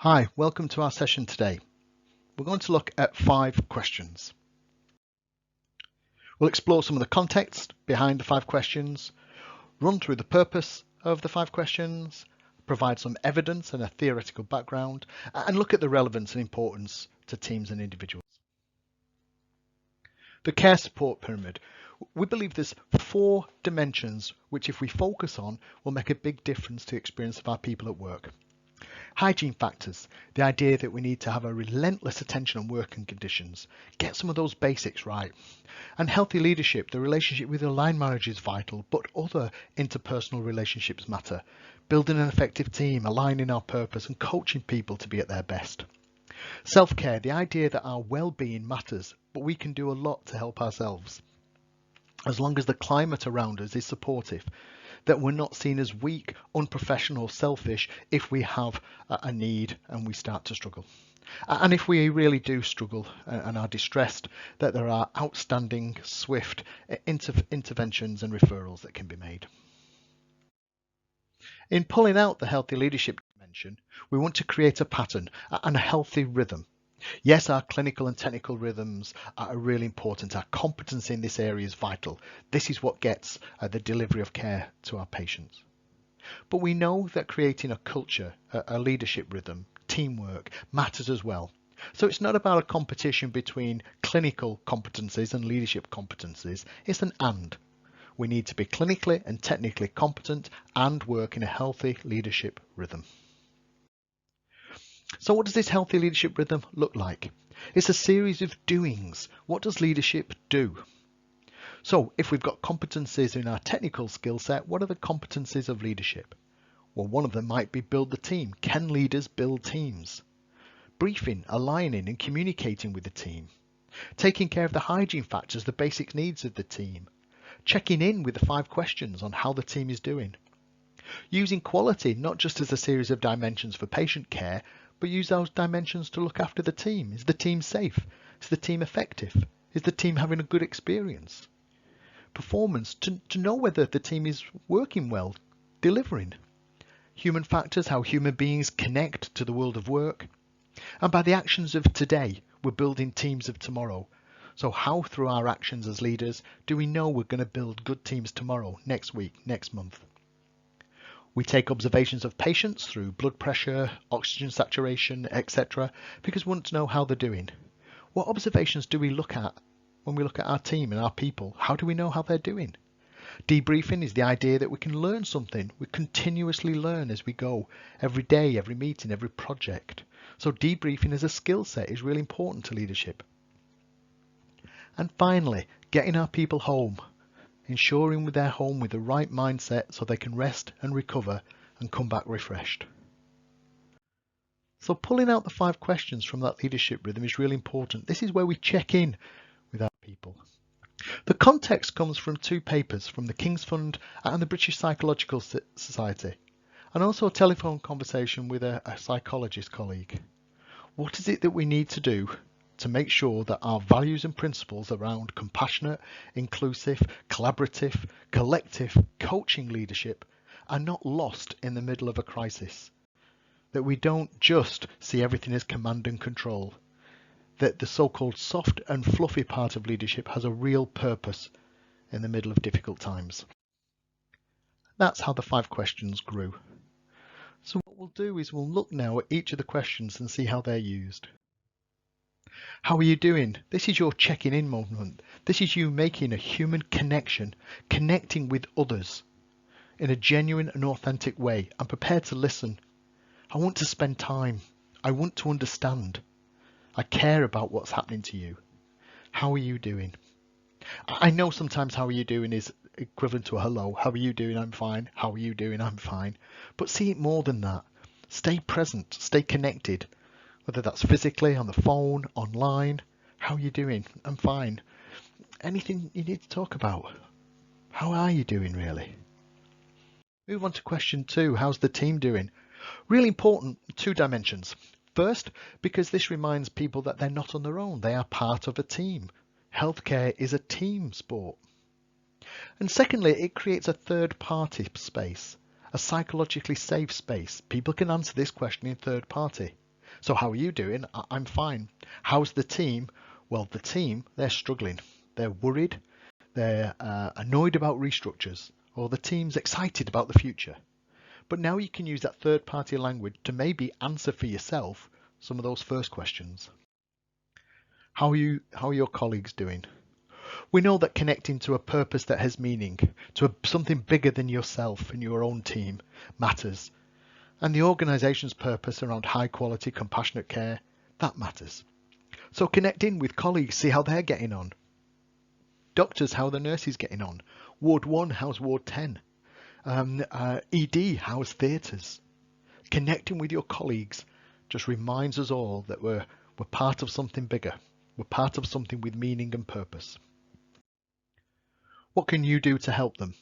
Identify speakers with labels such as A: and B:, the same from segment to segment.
A: Hi, welcome to our session today. We're going to look at 5 questions. We'll explore some of the context behind the 5 questions, run through the purpose of the 5 questions, provide some evidence and a theoretical background, and look at the relevance and importance to teams and individuals. The care support pyramid. We believe there's 4 dimensions which, if we focus on, will make a big difference to the experience of our people at work. Hygiene factors, the idea that we need to have a relentless attention on working conditions, get some of those basics right. And healthy leadership, the relationship with your line manager is vital, but other interpersonal relationships matter. Building an effective team, aligning our purpose and coaching people to be at their best. Self-care, the idea that our well-being matters, but we can do a lot to help ourselves. As long as the climate around us is supportive, that we're not seen as weak, unprofessional, selfish if we have a need and we start to struggle. And if we really do struggle and are distressed, that there are outstanding, swift interventions and referrals that can be made. In pulling out the healthy leadership dimension, we want to create a pattern and a healthy rhythm. Yes, our clinical and technical rhythms are really important. Our competence in this area is vital. This is what gets the delivery of care to our patients. But we know that creating a culture, a leadership rhythm, teamwork matters as well. So it's not about a competition between clinical competencies and leadership competencies. It's an and. We need to be clinically and technically competent and work in a healthy leadership rhythm. So what does this healthy leadership rhythm look like? It's a series of doings. What does leadership do? So if we've got competencies in our technical skill set, what are the competencies of leadership? Well, one of them might be build the team. Can leaders build teams? Briefing, aligning and communicating with the team. Taking care of the hygiene factors, the basic needs of the team. Checking in with the 5 questions on how the team is doing. Using quality not just as a series of dimensions for patient care, but use those dimensions to look after the team. Is the team safe? Is the team effective? Is the team having a good experience? Performance, to know whether the team is working well, delivering. Human factors, how human beings connect to the world of work. And by the actions of today, we're building teams of tomorrow. So how through our actions as leaders do we know we're going to build good teams tomorrow, next week, next month? We take observations of patients through blood pressure, oxygen saturation, etc. because we want to know how they're doing. What observations do we look at when we look at our team and our people? How do we know how they're doing? Debriefing is the idea that we can learn something. We continuously learn as we go, every day, every meeting, every project. So debriefing as a skill set is really important to leadership. And finally, getting our people home. Ensuring they're home with the right mindset so they can rest and recover and come back refreshed. So pulling out the 5 questions from that leadership rhythm is really important. This is where we check in with our people. The context comes from 2 papers from the King's Fund and the British Psychological Society, and also a telephone conversation with a psychologist colleague. What is it that we need to do to make sure that our values and principles around compassionate, inclusive, collaborative, collective, coaching leadership are not lost in the middle of a crisis? That we don't just see everything as command and control. That the so-called soft and fluffy part of leadership has a real purpose in the middle of difficult times. That's how the 5 questions grew. So what we'll do is we'll look now at each of the questions and see how they're used. How are you doing? This is your checking in moment. This is you making a human connection, connecting with others in a genuine and authentic way. I'm prepared to listen. I want to spend time. I want to understand. I care about what's happening to you. How are you doing? I know sometimes how are you doing is equivalent to a hello. How are you doing? I'm fine. How are you doing? I'm fine. But see it more than that. Stay present. Stay connected. Whether that's physically, on the phone, online. How are you doing? I'm fine. Anything you need to talk about? How are you doing really? Move on to question 2. How's the team doing? Really important 2 dimensions. First, because this reminds people that they're not on their own. They are part of a team. Healthcare is a team sport. And secondly, it creates a third party space, a psychologically safe space. People can answer this question in third party. So how are you doing? I'm fine. How's the team? Well, the team, they're struggling. They're worried. They're annoyed about restructures, or the team's excited about the future. But now you can use that third-party language to maybe answer for yourself some of those first questions. How are your colleagues doing? We know that connecting to a purpose that has meaning, to something bigger than yourself and your own team, matters. And the organisation's purpose around high quality, compassionate care, that matters. So connect in with colleagues, see how they're getting on. Doctors, how the nurses getting on. Ward 1, how's Ward 10? ED, how's theatres? Connecting with your colleagues just reminds us all that we're part of something bigger. We're part of something with meaning and purpose. What can you do to help them?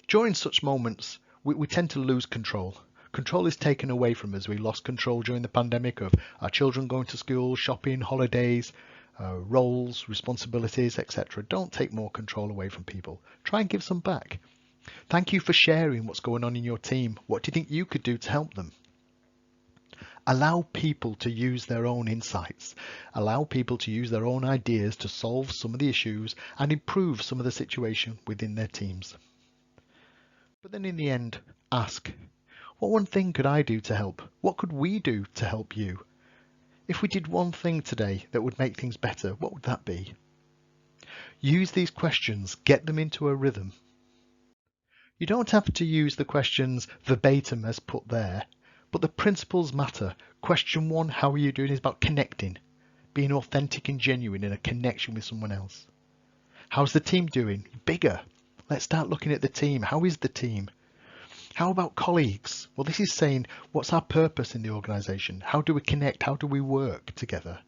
A: During such moments, we tend to lose control. Control is taken away from us. We lost control during the pandemic of our children going to school, shopping, holidays, roles, responsibilities, etc. Don't take more control away from people. Try and give some back. Thank you for sharing what's going on in your team. What do you think you could do to help them? Allow people to use their own insights. Allow people to use their own ideas to solve some of the issues and improve some of the situation within their teams. But then in the end, ask, what one thing could I do to help? What could we do to help you? If we did one thing today that would make things better, what would that be? Use these questions, get them into a rhythm. You don't have to use the questions verbatim as put there, but the principles matter. Question 1, how are you doing, is about connecting, being authentic and genuine in a connection with someone else. How's the team doing? Bigger. Let's start looking at the team. How is the team? How about colleagues? Well, this is saying, what's our purpose in the organisation? How do we connect? How do we work together?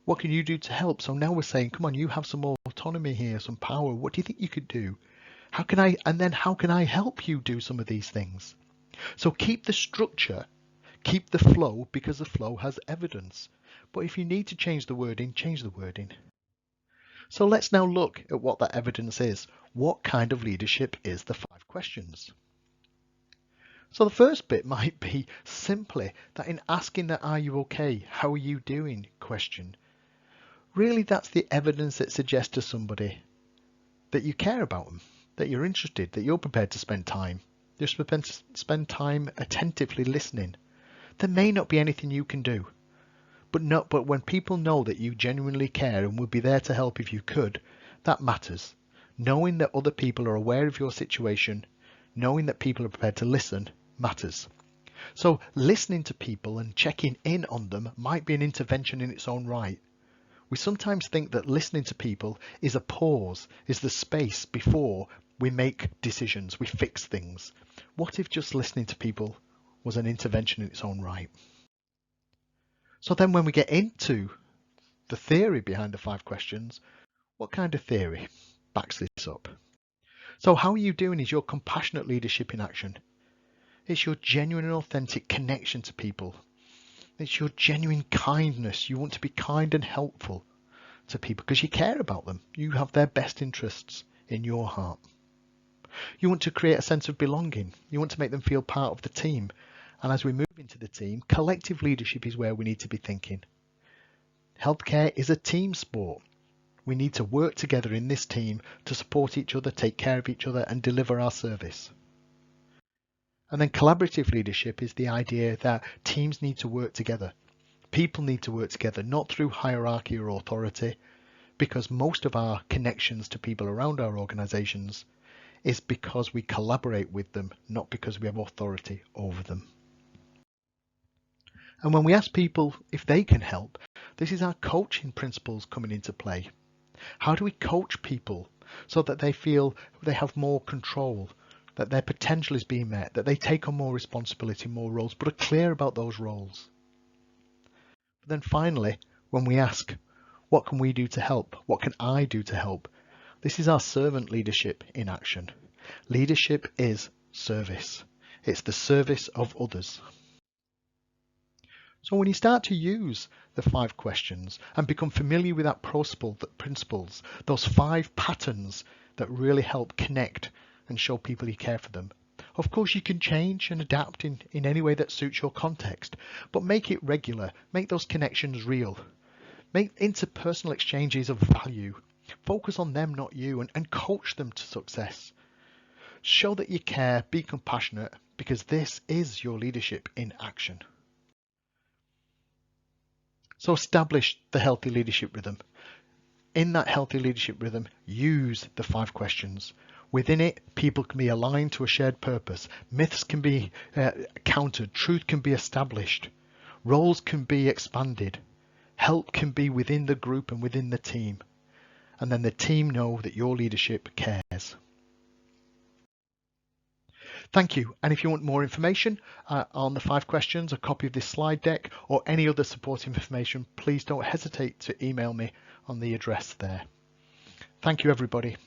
A: What can you do to help? So now we're saying, come on, you have some more autonomy here, some power. What do you think you could do? How can I help you do some of these things? So keep the structure, keep the flow, because the flow has evidence. But if you need to change the wording, change the wording. So let's now look at what that evidence is. What kind of leadership is the 5 questions? So the first bit might be simply that in asking that "are you okay? How are you doing?" question, really that's the evidence that suggests to somebody that you care about them, that you're interested, that you're prepared to spend time. You're prepared to spend time attentively listening. There may not be anything you can do, but when people know that you genuinely care and would be there to help if you could, that matters. Knowing that other people are aware of your situation, knowing that people are prepared to listen, matters. So listening to people and checking in on them might be an intervention in its own right. We sometimes think that listening to people is a pause, is the space before we make decisions, we fix things. What if just listening to people was an intervention in its own right? So then when we get into the theory behind the 5 questions, what kind of theory backs this up? So how are you doing is your compassionate leadership in action. It's your genuine and authentic connection to people. It's your genuine kindness. You want to be kind and helpful to people because you care about them. You have their best interests in your heart. You want to create a sense of belonging. You want to make them feel part of the team. And as we move into the team, collective leadership is where we need to be thinking. Healthcare is a team sport. We need to work together in this team to support each other, take care of each other, and deliver our service. And then collaborative leadership is the idea that teams need to work together. People need to work together, not through hierarchy or authority, because most of our connections to people around our organisations is because we collaborate with them, not because we have authority over them. And when we ask people if they can help, this is our coaching principles coming into play. How do we coach people so that they feel they have more control, that their potential is being met, that they take on more responsibility, more roles, but are clear about those roles? But then finally, when we ask, what can we do to help? What can I do to help? This is our servant leadership in action. Leadership is service. It's the service of others. So when you start to use the 5 questions and become familiar with that principles, those 5 patterns that really help connect and show people you care for them, Of course, you can change and adapt in any way that suits your context, but make it regular, make those connections real. Make interpersonal exchanges of value. Focus on them, not you, and coach them to success. Show that you care, be compassionate, because this is your leadership in action. So establish the healthy leadership rhythm. In that healthy leadership rhythm, use the 5 questions. Within it, people can be aligned to a shared purpose. Myths can be countered. Truth can be established. Roles can be expanded. Help can be within the group and within the team. And then the team know that your leadership cares. Thank you. And if you want more information on the 5 questions, a copy of this slide deck, or any other supporting information, please don't hesitate to email me on the address there. Thank you, everybody.